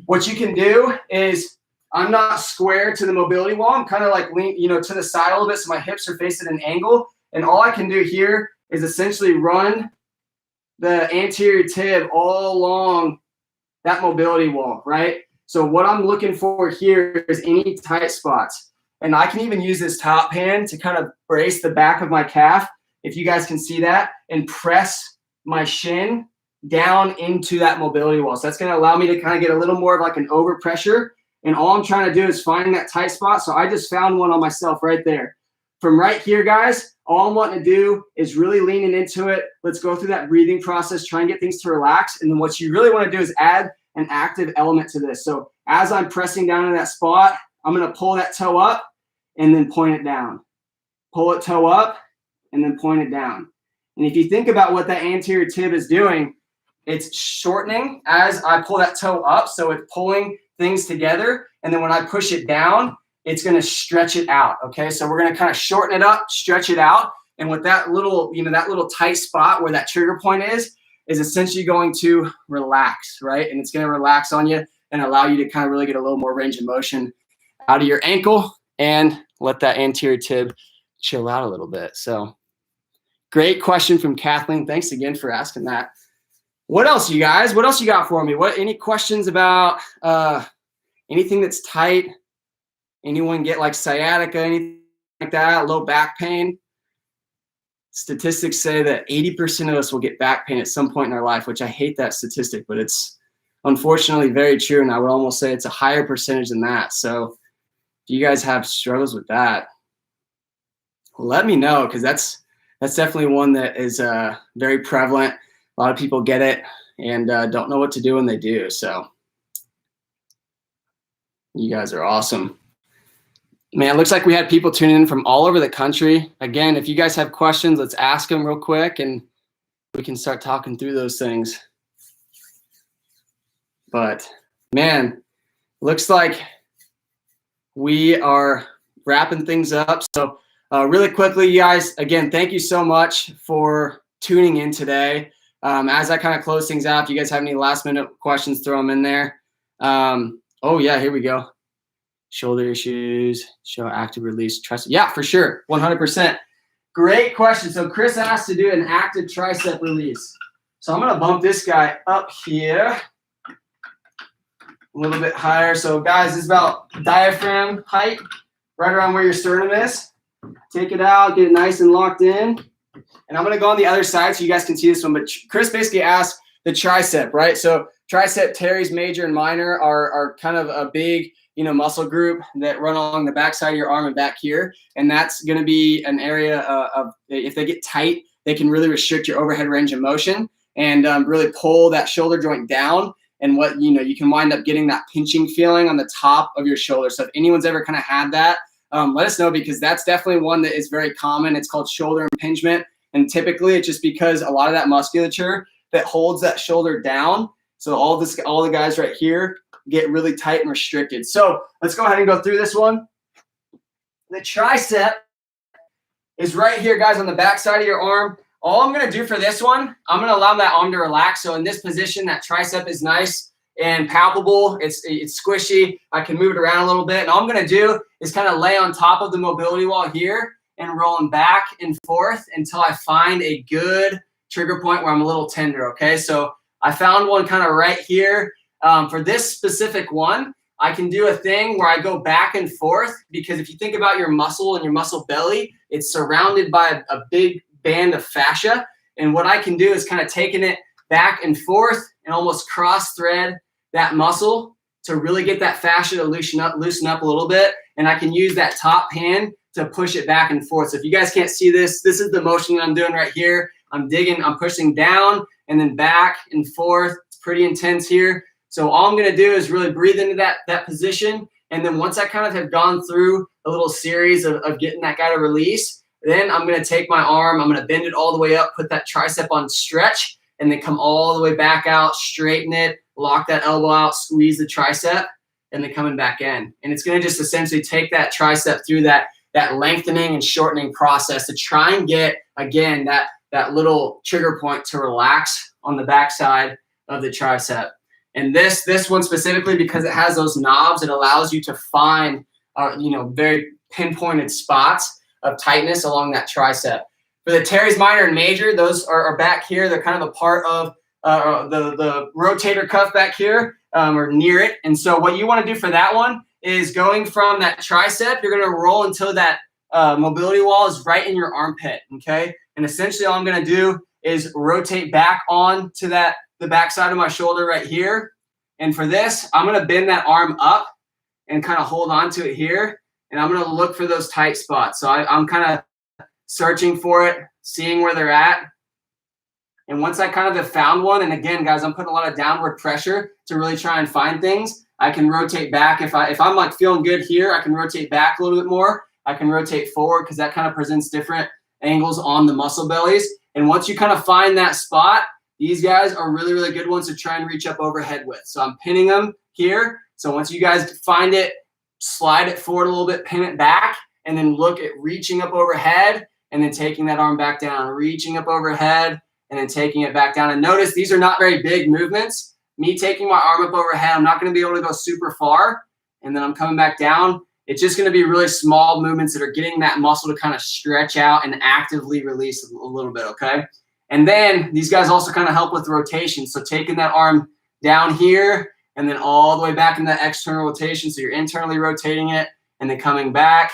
What you can do is, I'm not square to the mobility wall. I'm kind of like lean, to the side a little bit, so my hips are facing an angle. And all I can do here is essentially run the anterior tib all along that mobility wall, right? So what I'm looking for here is any tight spots. And I can even use this top hand to kind of brace the back of my calf, if you guys can see that, and press my shin down into that mobility wall. So that's going to allow me to kind of get a little more of like an overpressure. And all I'm trying to do is find that tight spot. So I just found one on myself right there. From right here, guys, all I'm wanting to do is really leaning into it. Let's go through that breathing process, try and get things to relax. And then what you really want to do is add an active element to this. So as I'm pressing down in that spot, I'm going to pull that toe up and then point it down. Pull it toe up and then point it down. And if you think about what that anterior tib is doing, it's shortening as I pull that toe up. So it's pulling things together. And then when I push it down, it's going to stretch it out. Okay. So we're going to kind of shorten it up, stretch it out. And with that little, that little tight spot where that trigger point is essentially going to relax, right? And it's going to relax on you and allow you to kind of really get a little more range of motion out of your ankle and let that anterior tib chill out a little bit. So great question from Kathleen. Thanks again for asking that. What else, you guys? What else you got for me? Any questions about anything that's tight? Anyone get like sciatica, anything like that? Low back pain? Statistics say that 80% of us will get back pain at some point in our life, which I hate that statistic, but it's unfortunately very true. And I would almost say it's a higher percentage than that. So if you guys have struggles with that, let me know, because that's definitely one that is very prevalent. A lot of people get it and don't know what to do when they do. So you guys are awesome. Man, it looks like we had people tuning in from all over the country. Again, if you guys have questions, let's ask them real quick and we can start talking through those things. But man, looks like we are wrapping things up. So really quickly, you guys, again, thank you so much for tuning in today. As I kind of close things out, if you guys have any last minute questions, throw them in there. Oh yeah, here we go. Shoulder issues, show active release tricep. Yeah, for sure, 100%. Great question. So Chris asked to do an active tricep release. So I'm gonna bump this guy up here a little bit higher. So guys, this is about diaphragm height, right around where your sternum is. Take it out, get it nice and locked in. And I'm gonna go on the other side so you guys can see this one. But Chris basically asked the tricep, right? So tricep teres major and minor are kind of a big, muscle group that run along the backside of your arm and back here. And that's going to be an area of, if they get tight, they can really restrict your overhead range of motion and really pull that shoulder joint down. And what, you can wind up getting that pinching feeling on the top of your shoulder. So if anyone's ever kind of had that, let us know, because that's definitely one that is very common. It's called shoulder impingement. And typically it's just because a lot of that musculature that holds that shoulder down. So all the guys right here get really tight and restricted. So let's go ahead and go through this one. The tricep is right here, guys, on the back side of your arm. All I'm going to do for this one, I'm going to allow that arm to relax. So in this position, that tricep is nice and palpable. It's squishy. I can move it around a little bit. And all I'm going to do is kind of lay on top of the mobility wall here and rolling back and forth until I find a good trigger point where I'm a little tender, okay? So I found one kind of right here. For this specific one, I can do a thing where I go back and forth, because if you think about your muscle and your muscle belly, it's surrounded by a big band of fascia. And what I can do is kind of taking it back and forth and almost cross thread that muscle to really get that fascia to loosen up a little bit. And I can use that top hand to push it back and forth. So if you guys can't see this, this is the motion that I'm doing right here. I'm digging, I'm pushing down and then back and forth. It's pretty intense here. So all I'm gonna do is really breathe into that position. And then once I kind of have gone through a little series of getting that guy to release, then I'm gonna take my arm, I'm gonna bend it all the way up, put that tricep on stretch, and then come all the way back out, straighten it, lock that elbow out, squeeze the tricep, and then coming back in. And it's gonna just essentially take that tricep through that lengthening and shortening process to try and get, again, that little trigger point to relax on the backside of the tricep. And this one specifically, because it has those knobs, it allows you to find, very pinpointed spots of tightness along that tricep. For the teres minor and major, those are back here. They're kind of a part of the rotator cuff back here, or near it. And so what you want to do for that one is going from that tricep, you're going to roll until that mobility wall is right in your armpit, okay? And essentially all I'm going to do is rotate back on to the back side of my shoulder right here. And for this, I'm going to bend that arm up and kind of hold on to it here. And I'm going to look for those tight spots. So I'm kind of searching for it, seeing where they're at. And once I kind of have found one, and again, guys, I'm putting a lot of downward pressure to really try and find things. I can rotate back. If I'm like feeling good here, I can rotate back a little bit more. I can rotate forward because that kind of presents different angles on the muscle bellies. And once you kind of find that spot, these guys are really, really good ones to try and reach up overhead with. So I'm pinning them here. So once you guys find it, slide it forward a little bit, pin it back, and then look at reaching up overhead and then taking that arm back down, reaching up overhead and then taking it back down. And notice these are not very big movements. Me taking my arm up overhead, I'm not going to be able to go super far. And then I'm coming back down. It's just going to be really small movements that are getting that muscle to kind of stretch out and actively release a little bit, okay? And then these guys also kind of help with rotation. So taking that arm down here and then all the way back in that external rotation. So you're internally rotating it and then coming back.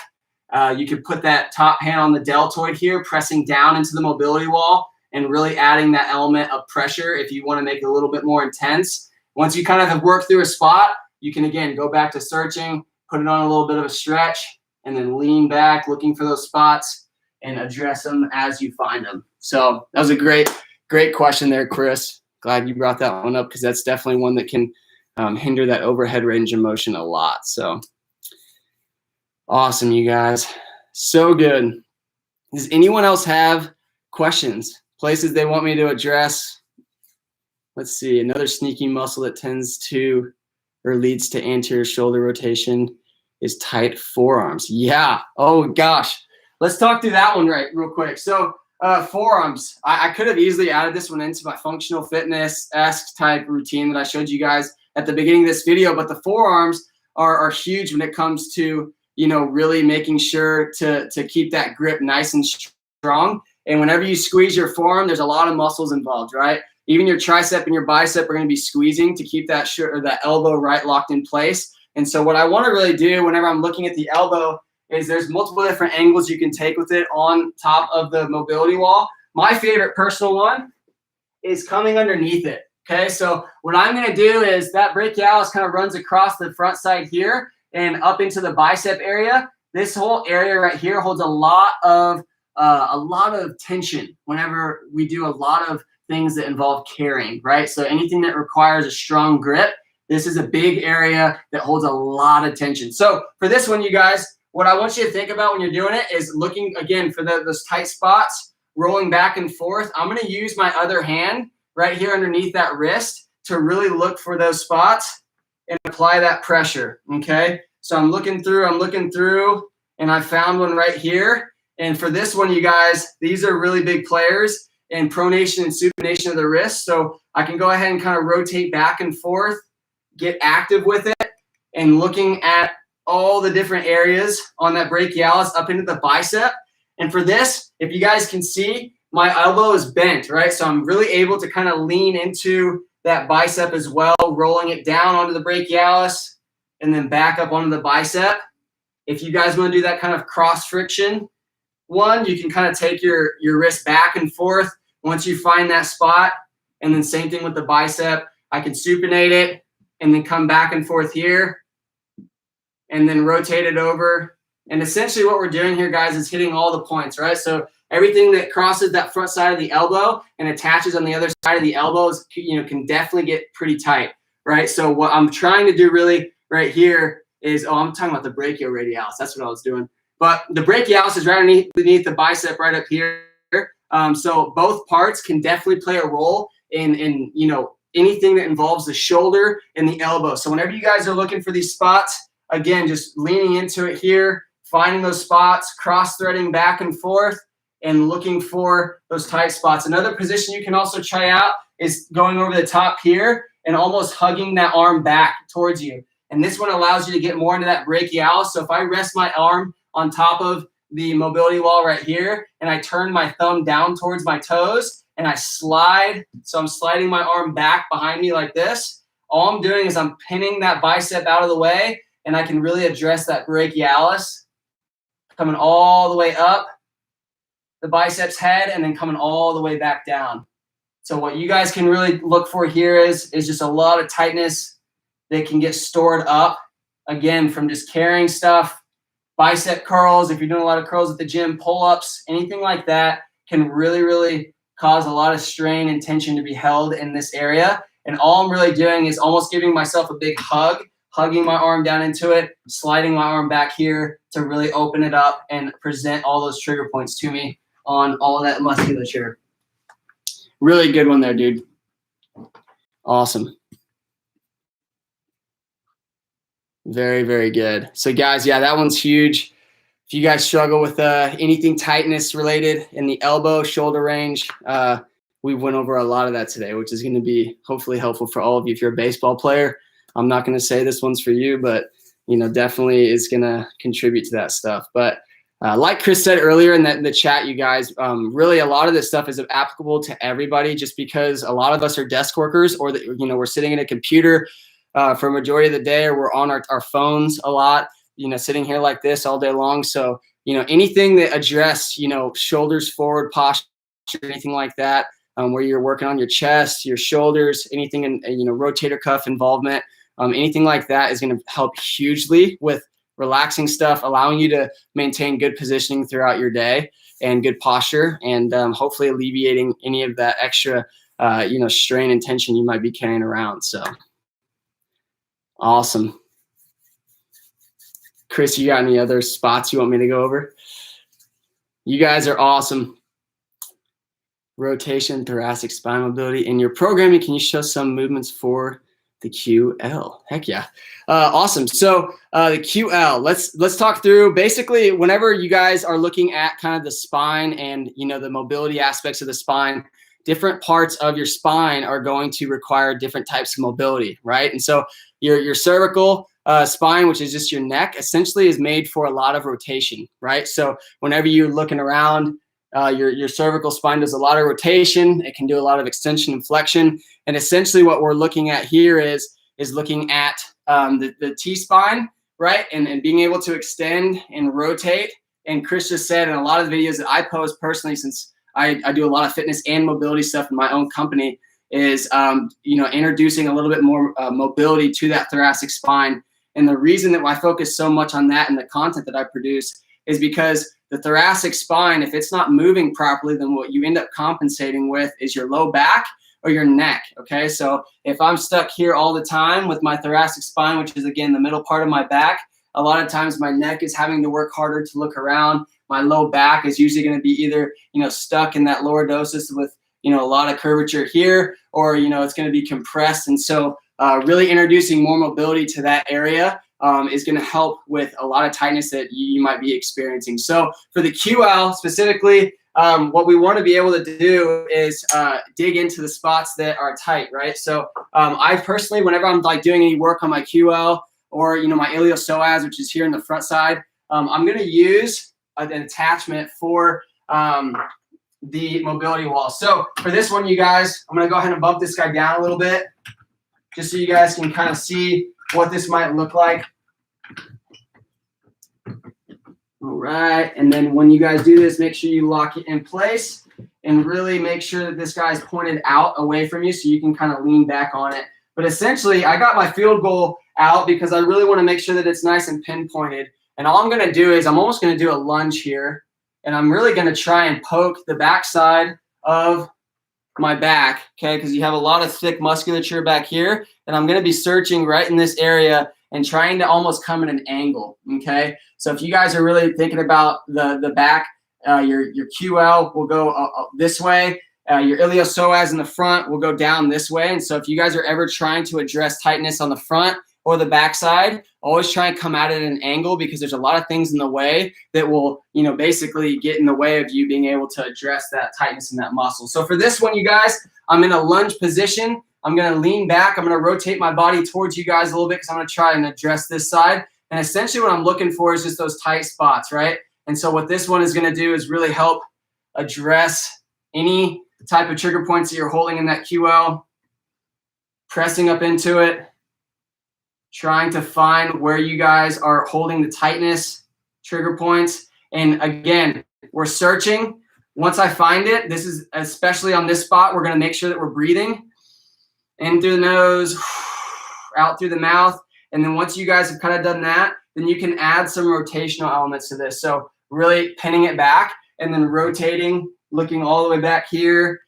You can put that top hand on the deltoid here, pressing down into the mobility wall and really adding that element of pressure if you want to make it a little bit more intense. Once you kind of have worked through a spot, you can, again, go back to searching, put it on a little bit of a stretch, and then lean back, looking for those spots and address them as you find them. So that was a great question there, Chris. Glad you brought that one up because that's definitely one that can hinder that overhead range of motion a lot. So awesome, you guys. So good. Does anyone else have questions? Places they want me to address? Let's see. Another sneaky muscle that tends to or leads to anterior shoulder rotation is tight forearms. Yeah. Oh, gosh. Let's talk through that one real quick. So forearms, I could have easily added this one into my functional fitness-esque type routine that I showed you guys at the beginning of this video, but the forearms are huge when it comes to, really making sure to keep that grip nice and strong. And whenever you squeeze your forearm, there's a lot of muscles involved, right? Even your tricep and your bicep are going to be squeezing to keep that elbow right locked in place. And so what I want to really do whenever I'm looking at the elbow is there's multiple different angles you can take with it on top of the mobility wall. My favorite personal one is coming underneath it. Okay, so what I'm going to do is that brachialis kind of runs across the front side here and up into the bicep area. This whole area right here holds a lot of tension whenever we do a lot of things that involve carrying, right? So anything that requires a strong grip, this is a big area that holds a lot of tension. So for this one, you guys, what I want you to think about when you're doing it is looking, again, for those tight spots, rolling back and forth. I'm going to use my other hand right here underneath that wrist to really look for those spots and apply that pressure, okay? So I'm looking through, and I found one right here. And for this one, you guys, these are really big players in pronation and supination of the wrist. So I can go ahead and kind of rotate back and forth, get active with it, and looking at all the different areas on that brachialis up into the bicep. And for this, if you guys can see, my elbow is bent, right? So I'm really able to kind of lean into that bicep as well, rolling it down onto the brachialis and then back up onto the bicep. If you guys want to do that kind of cross friction one, you can kind of take your wrist back and forth once you find that spot. And then same thing with the bicep. I can supinate it and then come back and forth here and then rotate it over. And essentially what we're doing here, guys, is hitting all the points, right? So everything that crosses that front side of the elbow and attaches on the other side of the elbows, can definitely get pretty tight, right? So what I'm trying to do really right here is, I'm talking about the brachioradialis. That's what I was doing. But the brachialis is right underneath the bicep right up here. So both parts can definitely play a role in anything that involves the shoulder and the elbow. So whenever you guys are looking for these spots, again, just leaning into it here, finding those spots, cross-threading back and forth, and looking for those tight spots. Another position you can also try out is going over the top here and almost hugging that arm back towards you. And this one allows you to get more into that brachialis. So if I rest my arm on top of the mobility wall right here and I turn my thumb down towards my toes and I slide, so I'm sliding my arm back behind me like this, all I'm doing is I'm pinning that bicep out of the way, and I can really address that brachialis coming all the way up the biceps head and then coming all the way back down. So what you guys can really look for here is just a lot of tightness that can get stored up, again, from just carrying stuff, bicep curls. If you're doing a lot of curls at the gym, pull-ups, anything like that can really, really cause a lot of strain and tension to be held in this area. And all I'm really doing is almost giving myself a big hug, hugging my arm down into it, sliding my arm back here to really open it up and present all those trigger points to me on all of that musculature. Really good one there, dude. Awesome. Very, very good. So guys, yeah, that one's huge. If you guys struggle with anything tightness related in the elbow, shoulder range, we went over a lot of that today, which is going to be hopefully helpful for all of you. If you're a baseball player, I'm not going to say this one's for you, but definitely is going to contribute to that stuff. But like Chris said earlier in the chat, you guys, really a lot of this stuff is applicable to everybody, just because a lot of us are desk workers, or we're sitting at a computer for a majority of the day, or we're on our phones a lot, sitting here like this all day long. So, anything that address, shoulders forward posture, anything like that, where you're working on your chest, your shoulders, anything in, rotator cuff involvement, anything like that is going to help hugely with relaxing stuff, allowing you to maintain good positioning throughout your day and good posture, and hopefully alleviating any of that extra, strain and tension you might be carrying around. So awesome. Chris, you got any other spots you want me to go over? You guys are awesome. Rotation, thoracic spine mobility. In your programming, can you show some movements for the QL? Heck yeah. Awesome. So the QL, let's talk through basically whenever you guys are looking at kind of the spine and, the mobility aspects of the spine, different parts of your spine are going to require different types of mobility, right? And so your cervical spine, which is just your neck, essentially is made for a lot of rotation, right? So whenever you're looking around, your cervical spine does a lot of rotation. It can do a lot of extension and flexion. And essentially what we're looking at here is looking at the T-spine, right? And being able to extend and rotate. And Chris just said in a lot of the videos that I post personally, since I do a lot of fitness and mobility stuff in my own company, is introducing a little bit more mobility to that thoracic spine. And the reason that I focus so much on that in the content that I produce is because the thoracic spine, if it's not moving properly, then what you end up compensating with is your low back or your neck, okay? So if I'm stuck here all the time with my thoracic spine, which is, again, the middle part of my back, a lot of times my neck is having to work harder to look around. My low back is usually going to be either, stuck in that lordosis with, a lot of curvature here, or, it's going to be compressed. And so really introducing more mobility to that area is going to help with a lot of tightness that you might be experiencing. So for the QL specifically, what we want to be able to do is dig into the spots that are tight, right? So I personally, whenever I'm doing any work on my QL or, my iliopsoas, which is here in the front side, I'm going to use an attachment for the mobility wall. So for this one, you guys, I'm going to go ahead and bump this guy down a little bit just so you guys can kind of see what this might look like. All right, and then when you guys do this, make sure you lock it in place and really make sure that this guy's pointed out away from you so you can kind of lean back on it. But essentially, I got my field goal out because I really want to make sure that it's nice and pinpointed. And all I'm going to do is I'm almost going to do a lunge here. and I'm really going to try and poke the backside of my back, okay, because you have a lot of thick musculature back here, and I'm going to be searching right in this area and trying to almost come at an angle, okay? So if you guys are really thinking about the back, your QL will go this way. Your iliopsoas in the front will go down this way. And so if you guys are ever trying to address tightness on the front or the backside, always try and come at it at an angle, because there's a lot of things in the way that will, basically get in the way of you being able to address that tightness in that muscle. So for this one, you guys, I'm in a lunge position. I'm going to lean back. I'm going to rotate my body towards you guys a little bit, because I'm going to try and address this side. And essentially what I'm looking for is just those tight spots, right? And so what this one is going to do is really help address any type of trigger points that you're holding in that QL, pressing up into it, trying to find where you guys are holding the tightness, trigger points. And again, we're searching. Once I find it, this is especially on this spot, we're going to make sure that we're breathing in through the nose, out through the mouth. And then once you guys have kind of done that, then you can add some rotational elements to this. So really pinning it back and then rotating, looking all the way back here,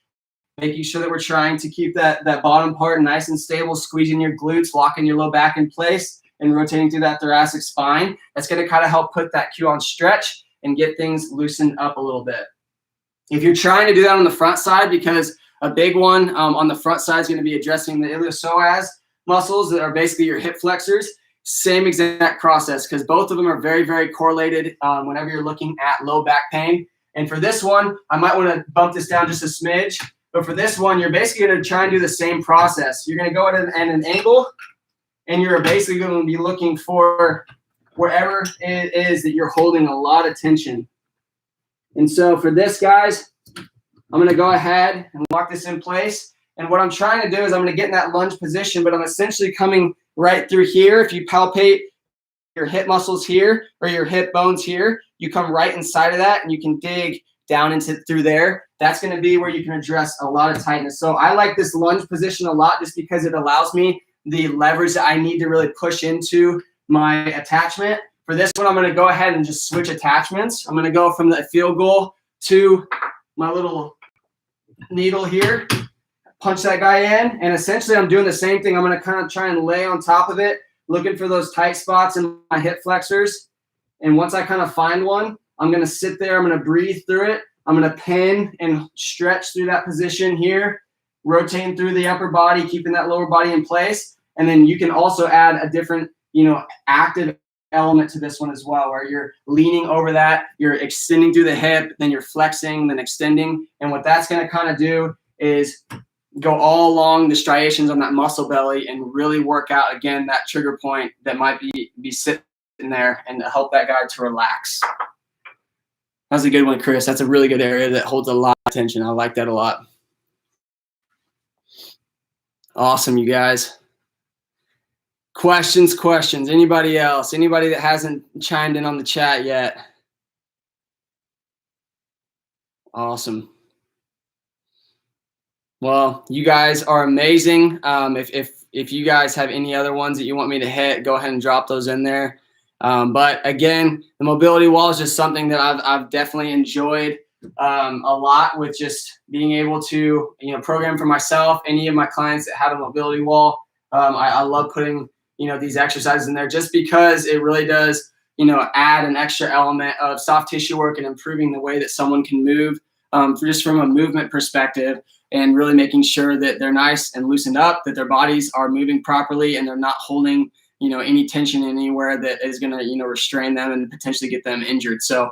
making sure that we're trying to keep that bottom part nice and stable, squeezing your glutes, locking your low back in place, and rotating through that thoracic spine. That's going to kind of help put that Q on stretch and get things loosened up a little bit. If you're trying to do that on the front side, because a big one on the front side is going to be addressing the iliopsoas muscles that are basically your hip flexors, same exact process, because both of them are very, very correlated whenever you're looking at low back pain. And for this one, I might want to bump this down just a smidge. But for this one, you're basically going to try and do the same process. You're going to go at an angle, and you're basically going to be looking for wherever it is that you're holding a lot of tension. And so for this, guys, I'm going to go ahead and lock this in place. And what I'm trying to do is I'm going to get in that lunge position, but I'm essentially coming right through here. If you palpate your hip muscles here or your hip bones here, you come right inside of that, and you can dig down into through there. That's going to be where you can address a lot of tightness. So I like this lunge position a lot, just because it allows me the leverage that I need to really push into my attachment. For this one, I'm going to go ahead and just switch attachments. I'm going to go from the field goal to my little needle here, punch that guy in, and essentially I'm doing the same thing. I'm going to kind of try and lay on top of it, looking for those tight spots in my hip flexors. And once I kind of find one, I'm going to sit there. I'm going to breathe through it. I'm going to pin and stretch through that position here, rotating through the upper body, keeping that lower body in place. And then you can also add a different, active element to this one as well, where you're leaning over that, you're extending through the hip, then you're flexing, then extending. And what that's going to kind of do is go all along the striations on that muscle belly and really work out, again, that trigger point that might be sitting there, and to help that guy to relax. That's a good one, Chris. That's a really good area that holds a lot of tension. I like that a lot. Awesome, you guys. Questions? Anybody else? Anybody that hasn't chimed in on the chat yet? Awesome. Well, you guys are amazing. If you guys have any other ones that you want me to hit, go ahead and drop those in there. But again, the mobility wall is just something that I've definitely enjoyed a lot, with just being able to program for myself, any of my clients that have a mobility wall. I love putting these exercises in there, just because it really does add an extra element of soft tissue work and improving the way that someone can move, just from a movement perspective, and really making sure that they're nice and loosened up, that their bodies are moving properly, and they're not holding any tension anywhere that is going to, restrain them and potentially get them injured. So,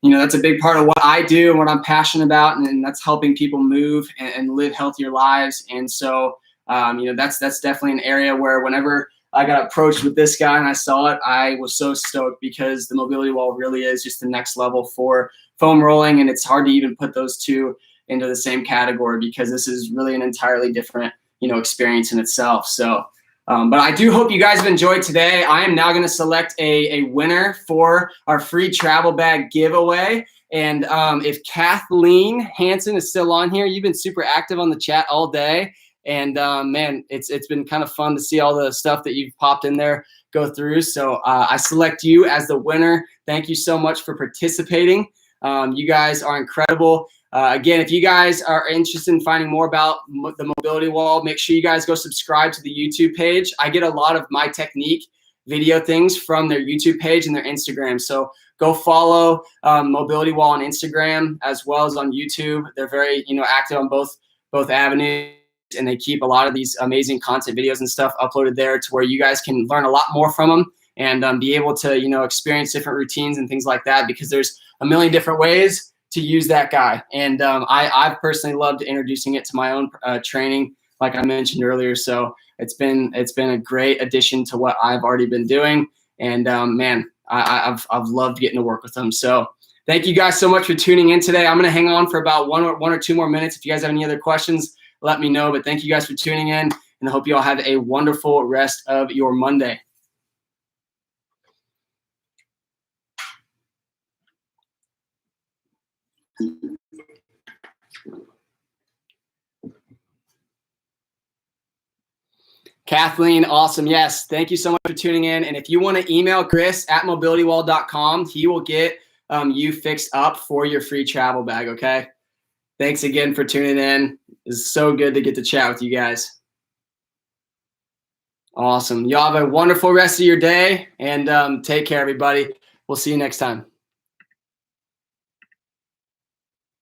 that's a big part of what I do and what I'm passionate about, and that's helping people move and live healthier lives. And so, that's definitely an area where whenever I got approached with this guy and I saw it, I was so stoked, because the mobility wall really is just the next level for foam rolling, and it's hard to even put those two into the same category, because this is really an entirely different, experience in itself. So, but I do hope you guys have enjoyed today. I am now going to select a winner for our free travel bag giveaway. And if Kathleen Hansen is still on here, you've been super active on the chat all day. And man, it's been kind of fun to see all the stuff that you've popped in there go through. So I select you as the winner. Thank you so much for participating. You guys are incredible. Again, if you guys are interested in finding more about the mobility wall, make sure you guys go subscribe to the YouTube page. I get a lot of my technique video things from their YouTube page and their Instagram. So go follow Mobility Wall on Instagram as well as on YouTube. They're very, active on both avenues, and they keep a lot of these amazing content videos and stuff uploaded there to where you guys can learn a lot more from them and be able to, experience different routines and things like that, because there's a million different ways to use that guy. And I've personally loved introducing it to my own training, like I mentioned earlier. So it's been a great addition to what I've already been doing. And man, I've loved getting to work with them. So thank you guys so much for tuning in today. I'm going to hang on for about one or two more minutes. If you guys have any other questions, let me know. But thank you guys for tuning in, and I hope you all have a wonderful rest of your Monday. Kathleen, awesome. Yes, thank you so much for tuning in. And if you want to email Chris at mobilitywall.com, he will get you fixed up for your free travel bag, okay? Thanks again for tuning in. It's so good to get to chat with you guys. Awesome. Y'all have a wonderful rest of your day, and take care, everybody. We'll see you next time.